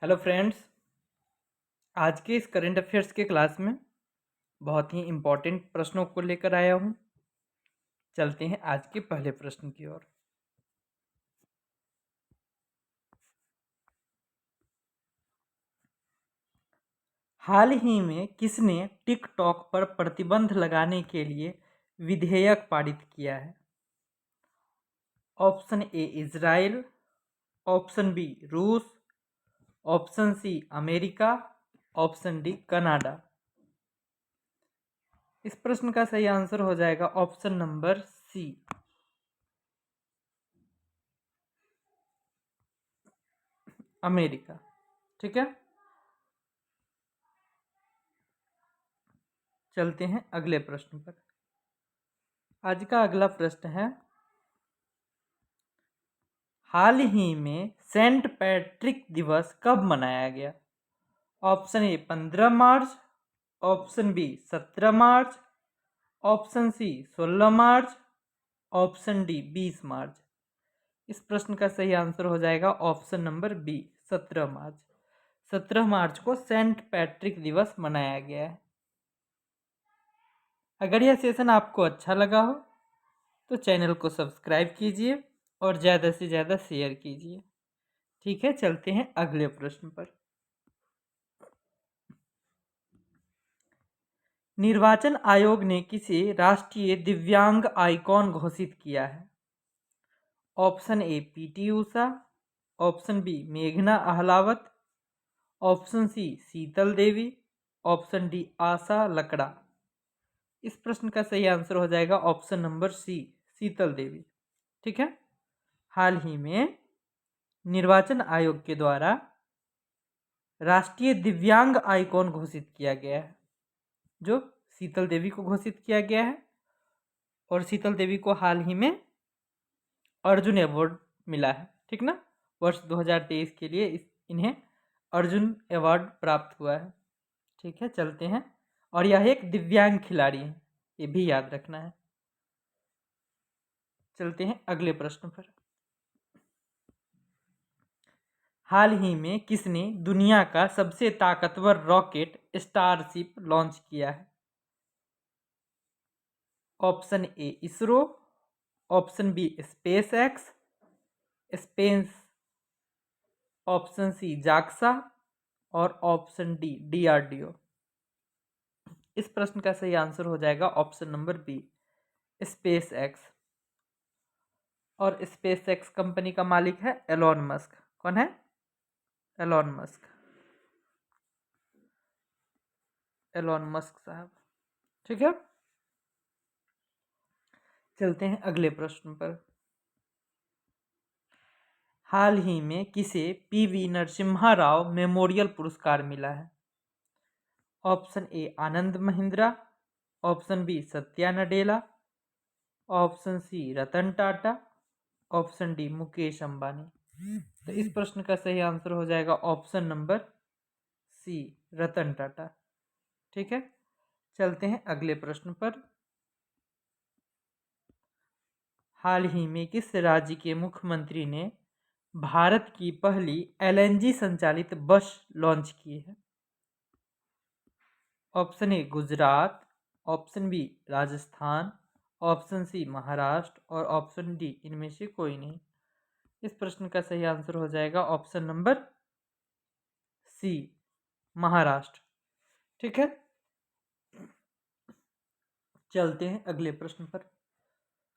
Hello friends. आज के इस करंट अफेयर्स के क्लास में बहुत ही इम्पोर्टेंट प्रश्नों को लेकर आया हूँ। चलते हैं आज के पहले प्रश्न की ओर। हाल ही में किसने टिकटॉक पर प्रतिबंध लगाने के लिए विधेयक पारित किया है? Option A Israel, option B रूस, option C America, option D Canada. इस प्रश्न का सही आंसर हो जाएगा ऑप्शन नंबर सी, अमेरिका। ठीक है, चलते हैं अगले प्रश्न पर। आज का अगला प्रश्न है, हाल ही में सेंट पैट्रिक दिवस कब मनाया गया? Option A 15 March, option B 17 March, option C 16 March, option D 20 March. इस प्रश्न का सही आंसर हो जाएगा option number B, 17 March. 17 March को सेंट पैट्रिक दिवस मनाया गया है। अगर यह सेशन आपको अच्छा लगा हो तो चैनल को सब्सक्राइब कीजिए और ज़्यादा से ज़्यादा शेयर कीजिए। ठीक है, चलते हैं अगले प्रश्न पर। निर्वाचन आयोग ने किसे राष्ट्रीय दिव्यांग आइकॉन घोषित किया है? Option A PT Usha, option B मेघना Ahlawat, option C Sheetal Devi, option D Asha Lakra. इस प्रश्न का सही आंसर हो जाएगा ऑप्शन नंबर सी, शीतल देवी। ठीक है, हाल ही में निर्वाचन आयोग के द्वारा राष्ट्रीय दिव्यांग आइकॉन घोषित किया गया है, जो शीतल देवी को घोषित किया गया है। और शीतल देवी को हाल ही में अर्जुन अवार्ड मिला है। ठीक ना, वर्ष 2023 के लिए इन्हें अर्जुन अवार्ड प्राप्त हुआ है। ठीक है, चलते हैं। और यह एक दिव्यांग खिलाड़ी है, ये भी याद रखना है। चलते हैं अगले प्रश्न पर। हाल ही में किसने दुनिया का सबसे ताकतवर रॉकेट स्टारशिप लॉन्च किया है? Option A ISRO, option B SpaceX, space, option C JAXA और ऑप्शन डी डीआरडीओ। इस प्रश्न का सही आंसर हो जाएगा option number B, SpaceX. और स्पेस एक्स कंपनी का मालिक है एलॉन मस्क। कौन है? एलॉन मस्क, एलॉन मस्क साहब। ठीक है, चलते हैं अगले प्रश्न पर। हाल ही में किसे पीवी नरसिम्हा राव मेमोरियल पुरस्कार मिला है? Option A Anand Mahindra, option B Satya Nadella, option C Ratan Tata, option D Mukesh Ambani. तो इस प्रश्न का सही आंसर हो जाएगा option number C, Ratan Tata. ठीक है, चलते हैं अगले प्रश्न पर। हाल ही में किस राज्य के मुख्यमंत्री ने भारत की पहली एलएनजी संचालित बस लॉन्च की है? Option A Gujarat, option B Rajasthan, option C Maharashtra और ऑप्शन डी इनमें से कोई नहीं। इस प्रश्न का सही आंसर हो जाएगा ऑप्शन नंबर सी, महाराष्ट्र। ठीक है, चलते हैं अगले प्रश्न पर।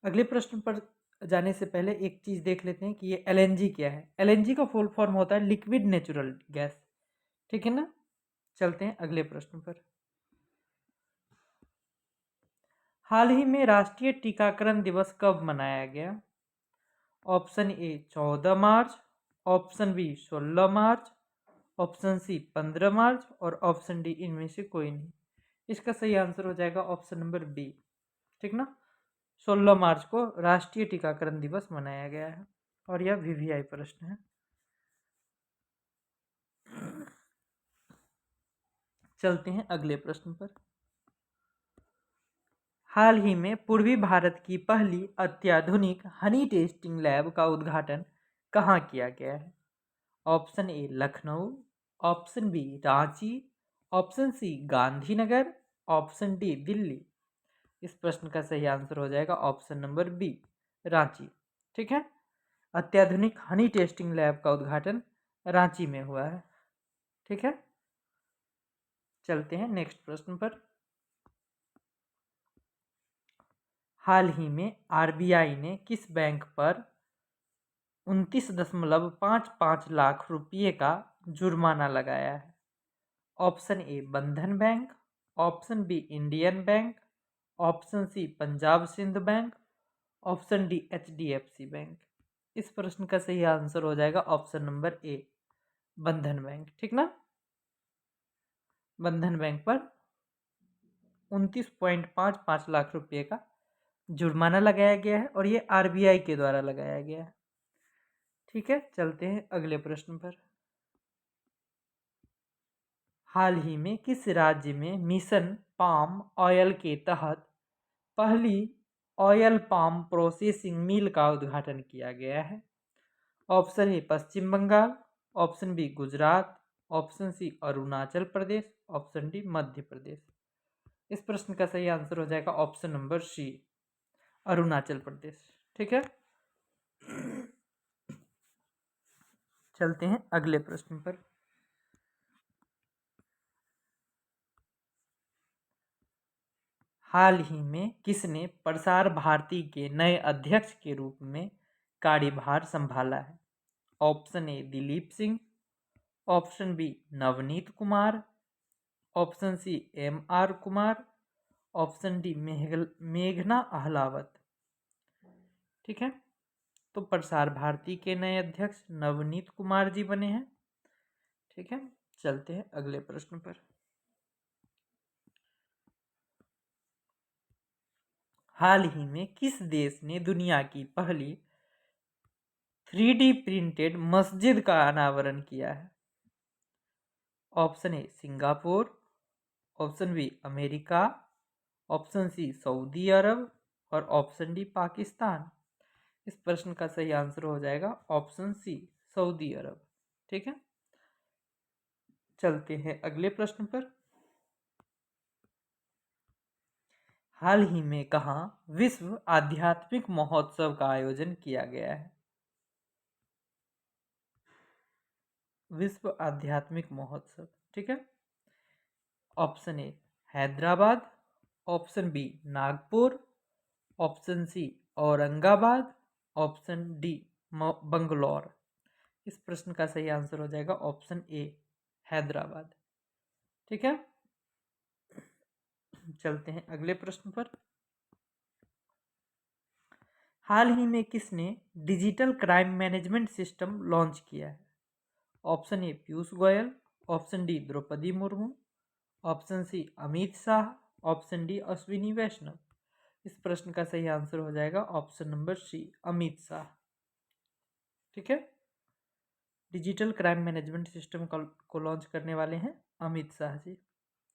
अगले प्रश्न पर जाने से पहले एक चीज़ देख लेते हैं कि ये एलएनजी क्या है। एलएनजी का फुल फॉर्म होता है लिक्विड नेचुरल गैस। ठीक है ना, चलते हैं अगले प्रश्न पर। हाल ही में राष्ट्रीय टीकाकरण दिवस कब मनाया गया? Option A 14 March, option B 16 March, option C 15 March और ऑप्शन डी इनमें से कोई नहीं। इसका सही आंसर हो जाएगा ऑप्शन नंबर बी। ठीक ना, 16 मार्च को राष्ट्रीय टीकाकरण दिवस मनाया गया है। और यह वीवीआई प्रश्न है। चलते हैं अगले प्रश्न पर। हाल ही में पूर्वी भारत की पहली अत्याधुनिक हनी टेस्टिंग लैब का उद्घाटन कहाँ किया गया है? Option A Lucknow, option B Ranchi, option C Gandhinagar, option D Delhi. इस प्रश्न का सही आंसर हो जाएगा ऑप्शन नंबर बी रांची। ठीक है, अत्याधुनिक हनी टेस्टिंग लैब का उद्घाटन रांची में हुआ है। ठीक है, चलते हैं नेक्स्ट प्रश्न पर। हाल ही में आरबीआई ने किस बैंक पर 29.55 लाख रुपये का जुर्माना लगाया है? Option A Bandhan bank, option B Indian bank, option C Punjab Sind bank, option D HDFC bank. इस प्रश्न का सही आंसर हो जाएगा ऑप्शन नंबर ए बंधन बैंक। ठीक ना, बंधन बैंक पर 29.55 लाख रुपये का जुर्माना लगाया गया है और ये आरबीआई के द्वारा लगाया गया है। ठीक है, चलते हैं अगले प्रश्न पर। हाल ही में किस राज्य में मिशन पाम ऑयल के तहत पहली ऑयल पाम प्रोसेसिंग मिल का उद्घाटन किया गया है? Option A Paschim Bangal, option B Gujarat, option C Arunachal Pradesh, option D Madhya Pradesh. इस प्रश्न का सही आंसर हो जाएगा option number C Arunachal Pradesh. ठीक है, चलते हैं अगले प्रश्न पर। हाल ही में किसने प्रसार भारती के नए अध्यक्ष के रूप में कार्यभार संभाला है? Option A Dilip Singh, option B Navneet Kumar, option C M R Kumar, option D मेघना अहलावत। ठीक है, तो प्रसार भारती के नए अध्यक्ष नवनीत कुमार जी बने हैं। ठीक है, चलते हैं अगले प्रश्न पर। हाल ही में किस देश ने दुनिया की पहली 3D प्रिंटेड मस्जिद का अनावरण किया है? Option A Singapore, option B America, option C Saudi Arab और ऑप्शन डी पाकिस्तान। इस प्रश्न का सही आंसर हो जाएगा ऑप्शन सी सऊदी अरब। ठीक है, चलते हैं अगले प्रश्न पर। हाल ही में कहाँ विश्व आध्यात्मिक महोत्सव का आयोजन किया गया है? विश्व आध्यात्मिक महोत्सव। ठीक है, option A Hyderabad, option B Nagpur, option C Aurangabad, option D Bangalore. इस प्रश्न का सही आंसर हो जाएगा ऑप्शन ए हैदराबाद। ठीक है, चलते हैं अगले प्रश्न पर। हाल ही में किसने digital crime management system launch किया है? Option A Piyush Goyal, option D Droupadi Murmu, option C Amit Shah, option D Ashwini Vaishnaw. इस प्रश्न का सही आंसर हो जाएगा option number C Amit Shah. ठीक है, डिजिटल क्राइम मैनेजमेंट सिस्टम को लॉन्च करने वाले हैं अमित शाह जी,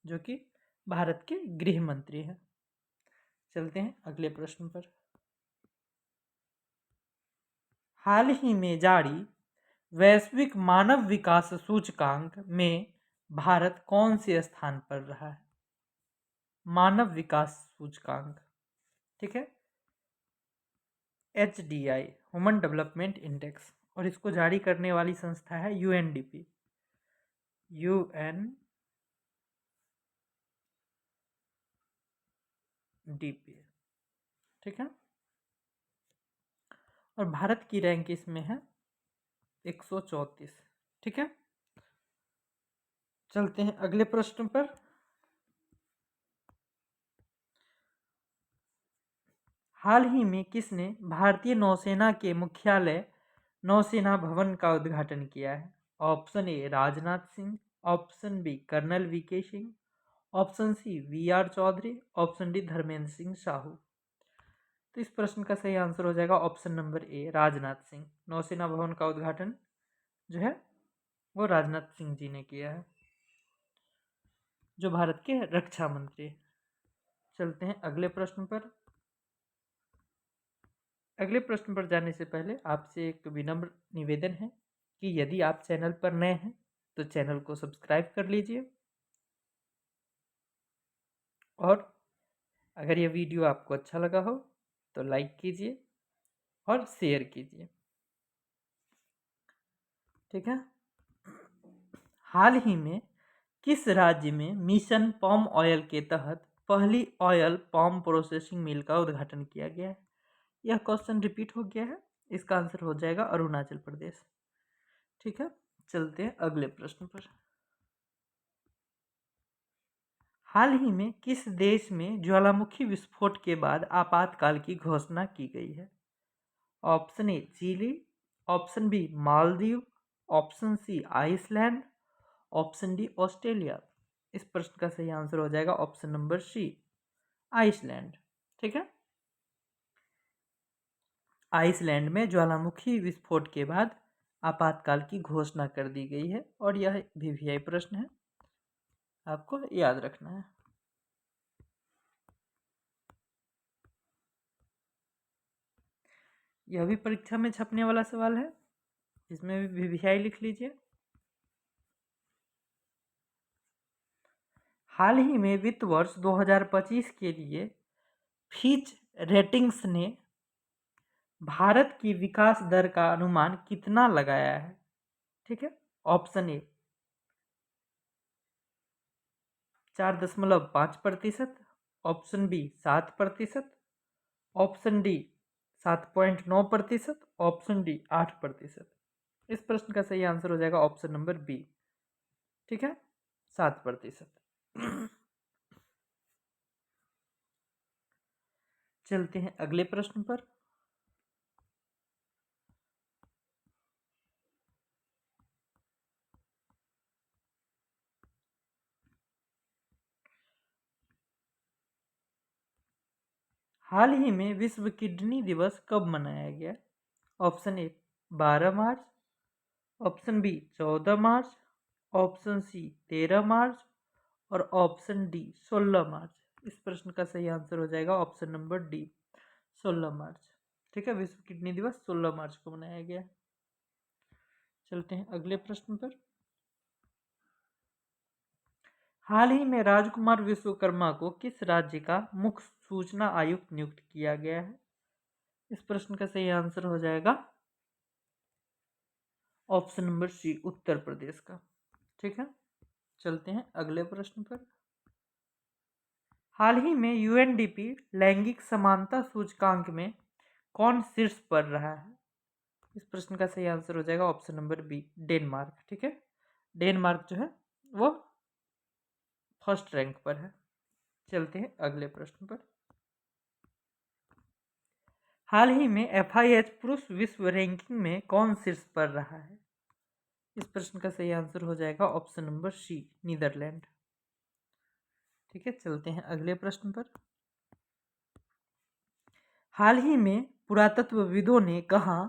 जो कि भारत के गृह मंत्री हैं। चलते हैं अगले प्रश्न पर। हाल ही में जारी वैश्विक मानव विकास सूचकांक में भारत कौन से स्थान पर रहा है? मानव विकास सूचकांक। ठीक है, HDI ह्यूमन डेवलपमेंट इंडेक्स, और इसको जारी करने वाली संस्था है UNDP। ठीक है, और भारत की रैंक इसमें है 134। ठीक है, चलते हैं अगले प्रश्न पर। हाल ही में किसने भारतीय नौसेना के मुख्यालय नौसेना भवन का उद्घाटन किया है? Option A Rajnath Singh, option B colonel VK Singh, option C VR Chaudhary, option D Dharmendra Singh Sahu. तो इस प्रश्न का सही आंसर हो जाएगा option number A Rajnath Singh. Nausena Bhavan का उद्घाटन जो है वो राजनाथ सिंह जी ने किया है, जो भारत के रक्षा मंत्री। चलते हैं अगले प्रश्न पर। अगले प्रश्न पर जाने से पहले आपसे एक विनम्र निवेदन है कि यदि आप चैनल पर नए हैं तो चैनल को सब्सक्राइब कर लीजिए और अगर यह वीडियो आपको अच्छा लगा हो तो लाइक कीजिए और शेयर कीजिए। ठीक है। हाल ही में किस राज्य में मिशन पाम ऑयल के तहत पहली ऑयल पाम प्रोसेसिंग मिल का उद्घाटन किया गया है? यह क्वेश्चन रिपीट हो गया है। इसका आंसर हो जाएगा अरुणाचल प्रदेश। ठीक है, चलते हैं अगले प्रश्न पर। हाल ही में किस देश में ज्वालामुखी विस्फोट के बाद आपातकाल की घोषणा की गई है? Option A Chile, option B Maldives, option C Iceland, option D Australia. इस प्रश्न का सही आंसर हो जाएगा ऑप्शन नंबर सी आइसलैंड। ठीक है, आइसलैंड में ज्वालामुखी विस्फोट के बाद आपातकाल की घोषणा कर दी गई है और यह वीवीआई प्रश्न है, आपको याद रखना है। यह भी परीक्षा में छपने वाला सवाल है, इसमें भी वीवीआई लिख लीजिए। हाल ही में वित्त वर्ष 2025 के लिए फिच रेटिंग्स ने भारत की विकास दर का अनुमान कितना लगाया है? ठीक है, option A 4.5%, option B 7%, option D 7.9%, option D 8%। इस प्रश्न का सही आंसर हो जाएगा ऑप्शन नंबर बी। ठीक है, 7%। चलते हैं अगले प्रश्न पर। हाल ही में विश्व किडनी दिवस कब मनाया गया? Option A 12 March, option B 14 March, option C 13 March और ऑप्शन डी 16 मार्च। इस प्रश्न का सही आंसर हो जाएगा ऑप्शन नंबर डी 16 मार्च। ठीक है, विश्व किडनी दिवस 16 मार्च को मनाया गया। चलते हैं अगले प्रश्न पर। हाल ही में राजकुमार विश्वकर्मा को किस राज्य का मुख्य सूचना आयुक्त नियुक्त किया गया है? इस प्रश्न का सही आंसर हो जाएगा ऑप्शन नंबर सी उत्तर प्रदेश का। ठीक है, चलते हैं अगले प्रश्न पर। हाल ही में यूएनडीपी लैंगिक समानता सूचकांक में कौन शीर्ष पर रहा है? इस प्रश्न का सही आंसर हो जाएगा ऑप्शन नंबर बी डेनमार्क। ठीक है, डेनमार्क जो है वो फर्स्ट रैंक पर है। चलते हैं अगले प्रश्न पर। हाल ही में एफआईएच पुरुष विश्व रैंकिंग में कौन शीर्ष पर रहा है? इस प्रश्न का सही आंसर हो जाएगा ऑप्शन नंबर सी नीदरलैंड। ठीक है, चलते हैं अगले प्रश्न पर। हाल ही में पुरातत्वविदों ने कहा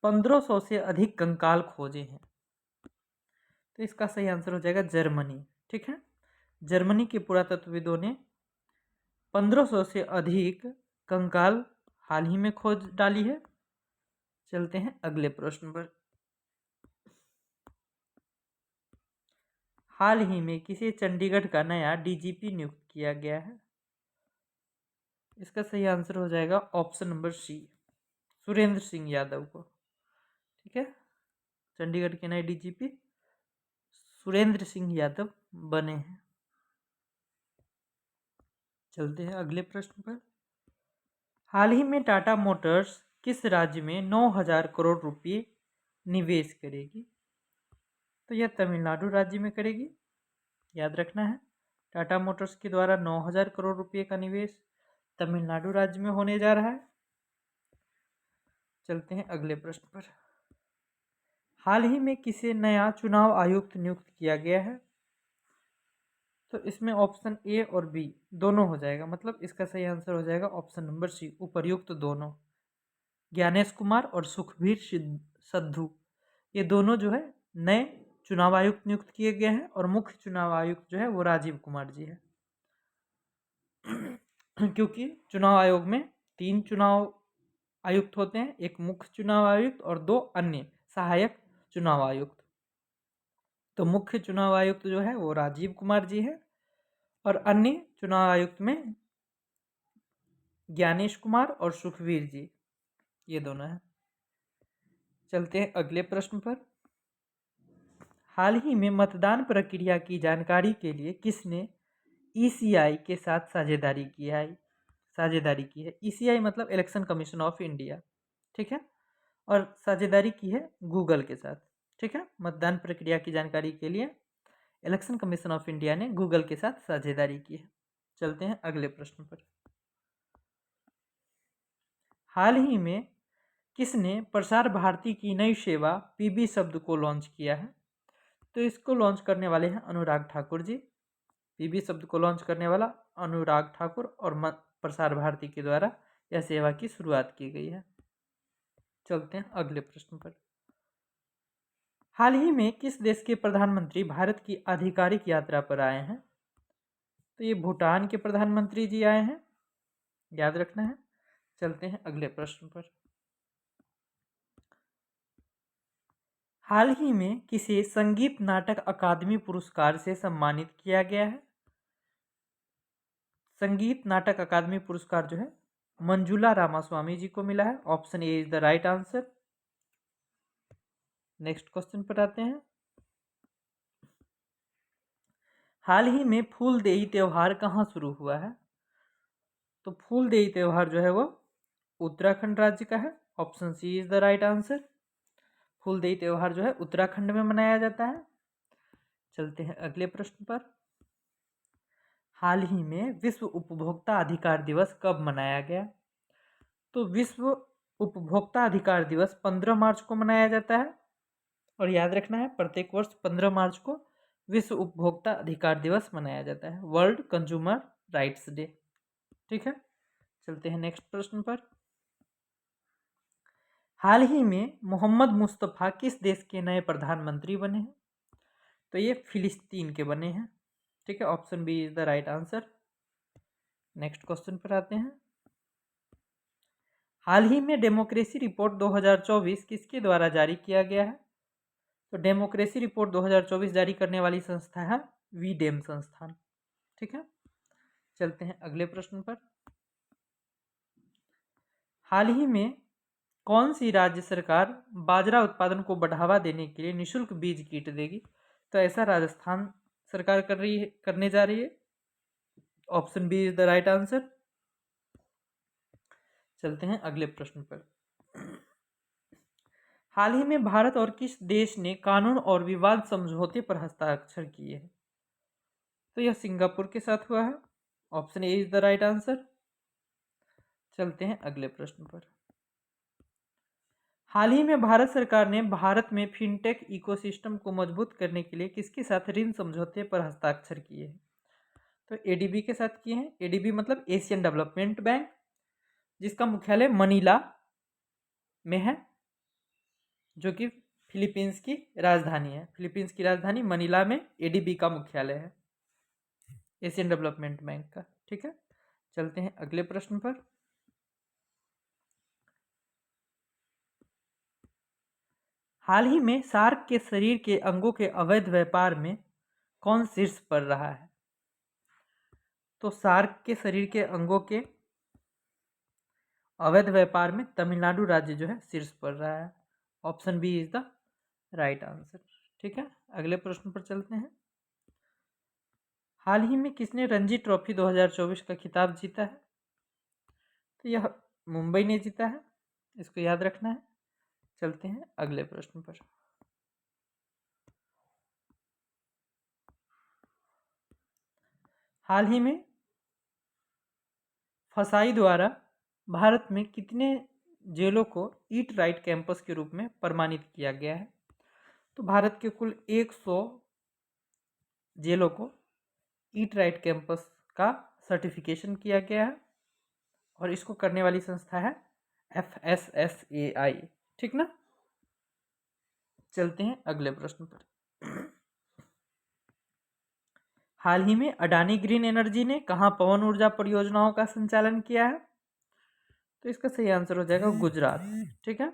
1500 से अधिक कंकाल खोजे हैं? तो इसका सही आंसर हो जाएगा जर्मनी। ठीक है, जर्मनी के पुरातत्वविदों ने 1500 से अधिक कंकाल हाल ही में खोज डाली है। चलते हैं अगले प्रश्न पर। हाल ही में किसे चंडीगढ़ का नया डीजीपी नियुक्त किया गया है? इसका सही आंसर हो जाएगा option number C Surendra Singh Yadav को। ठीक है, चंडीगढ़ के नए डीजीपी सुरेंद्र सिंह यादव बने हैं। चलते हैं अगले प्रश्न पर। हाल ही में टाटा मोटर्स किस राज्य में 9,000 करोड़ रुपए निवेश करेगी? तो यह तमिलनाडु राज्य में करेगी, याद रखना है। टाटा मोटर्स के द्वारा 9,000 करोड़ रुपए का निवेश तमिलनाडु राज्य में होने जा रहा है। चलते हैं अगले प्रश्न पर। हाल ही में किसे नया चुनाव आयुक्त नियुक्त किया गया है? तो इसमें ऑप्शन ए और बी दोनों हो जाएगा, मतलब इसका सही आंसर हो जाएगा ऑप्शन नंबर सी उपर्युक्त दोनों। ज्ञानेश कुमार और सुखबीर सद्धू ये दोनों जो है नए चुनाव आयुक्त नियुक्त किए गए हैं और मुख्य चुनाव आयुक्त जो है वो राजीव कुमार जी है। क्योंकि चुनाव आयोग में 3 चुनाव आयुक्त होते हैं, एक मुख्य चुनाव आयुक्त और 2 अन्य सहायक चुनाव आयुक्त। तो तो मुख्य चुनाव आयुक्त जो है वो राजीव कुमार जी है, और अन्य चुनाव आयुक्त में ज्ञानेश कुमार और सुखवीर जी, ये दोनों हैं। चलते हैं अगले प्रश्न पर। हाल ही में मतदान प्रक्रिया की जानकारी के लिए किसने ईसीआई के साथ साझेदारी की है? ईसीआई मतलब इलेक्शन कमीशन ऑफ इंडिया, ठीक है, और साझेदारी की है गूगल के साथ, ठीक है। मतदान प्रक्रिया की जानकारी के लिए इलेक्शन कमीशन ऑफ इंडिया ने गूगल के साथ साझेदारी की है। चलते हैं अगले प्रश्न पर। हाल ही में किसने प्रसार भारती की नई सेवा पीबी शब्द को लॉन्च किया है? तो इसको लॉन्च करने वाले हैं अनुराग ठाकुर जी। पीबी शब्द को लॉन्च करने वाला अनुराग ठाकुर, और प्रसार भारती के द्वारा यह सेवा की शुरुआत की गई है। चलते हैं अगले प्रश्न पर। हाल ही में किस देश के प्रधानमंत्री भारत की आधिकारिक यात्रा पर आए हैं? तो ये भूटान के प्रधानमंत्री जी आए हैं, याद रखना है। चलते हैं अगले प्रश्न पर। हाल ही में किसे संगीत नाटक अकादमी पुरस्कार से सम्मानित किया गया है? संगीत नाटक अकादमी पुरस्कार जो है मंजुला रामास्वामी जी को मिला है। Option A is the right answer. Next question पर आते हैं। हाल ही में फूलदेई त्योहार कहाँ शुरू हुआ है? तो फूलदेई त्योहार जो है वो उत्तराखंड राज्य का है। Option C is the right answer. Phuldei त्योहार जो है उत्तराखंड में मनाया जाता है। चलते हैं अगले प्रश्न पर। हाल ही में विश्व उपभोक्ता अधिकार दिवस कब मनाया गया? तो विश्व उपभोक्ता अधिकार दिवस 15 मार्च को मनाया जाता है, और याद रखना है प्रत्येक वर्ष 15 मार्च को विश्व उपभोक्ता अधिकार दिवस मनाया जाता है, वर्ल्ड कंज्यूमर राइट्स डे, ठीक है। चलते हैं नेक्स्ट प्रश्न पर। हाल ही में मोहम्मद मुस्तफ़ा किस देश के नए प्रधानमंत्री बने हैं? तो ये फिलिस्तीन के बने हैं, ठीक है। Option B is the right answer. Next question पर आते हैं। हाल ही में डेमोक्रेसी रिपोर्ट 2024 किसके द्वारा जारी किया गया है? तो डेमोक्रेसी रिपोर्ट 2024 जारी करने वाली संस्था है वीडेम संस्थान, ठीक है। चलते हैं अगले प्रश्न पर। हाल ही में कौन सी राज्य सरकार बाजरा उत्पादन को बढ़ावा देने के लिए निशुल्क बीज किट देगी? तो ऐसा राजस्थान सरकार करने जा रही है। Option B is the right answer. चलते हैं अगले प्रश्न पर। हाल ही में भारत और किस देश ने कानून और विवाद समझौते पर हस्ताक्षर किए हैं? तो यह सिंगापुर के साथ हुआ है। Option A is the right answer. चलते हैं अगले प्रश्न पर। हाल ही में भारत सरकार ने भारत में फिनटेक इकोसिस्टम को मजबूत करने के लिए किसके साथ ऋण समझौते पर हस्ताक्षर किए हैं? तो एडीबी के साथ किए हैं। एडीबी मतलब एशियन डेवलपमेंट बैंक, जिसका मुख्यालय मनीला में है, जो कि फिलीपींस की राजधानी है। फिलीपींस की राजधानी मनीला में एडीबी का मुख्यालय है, एशियन डेवलपमेंट बैंक का, ठीक है। चलते हैं अगले प्रश्न पर। हाल ही में सार्क के शरीर के अंगों के अवैध व्यापार में कौन शीर्ष पर रहा है? तो सार्क के शरीर के अंगों के अवैध व्यापार में तमिलनाडु राज्य जो है शीर्ष पर रहा है। Option B is the right answer, ठीक है। अगले प्रश्न पर चलते हैं। हाल ही में किसने रणजी ट्रॉफी 2024 का खिताब जीता है? तो यह मुंबई ने जीता है, इसको याद रखना है। चलते हैं अगले प्रश्न पर। हाल ही में फसाई द्वारा भारत में कितने जेलों को ईट राइट कैंपस के रूप में प्रमाणित किया गया है? तो भारत के कुल 100 जेलों को ईट राइट कैंपस का सर्टिफिकेशन किया गया है, और इसको करने वाली संस्था है FSSAI, ठीक ना। चलते हैं अगले प्रश्न पर। हाल ही में अडानी ग्रीन एनर्जी ने कहाँ पवन ऊर्जा परियोजनाओं का संचालन किया है? तो इसका सही आंसर हो जाएगा गुजरात, ठीक है।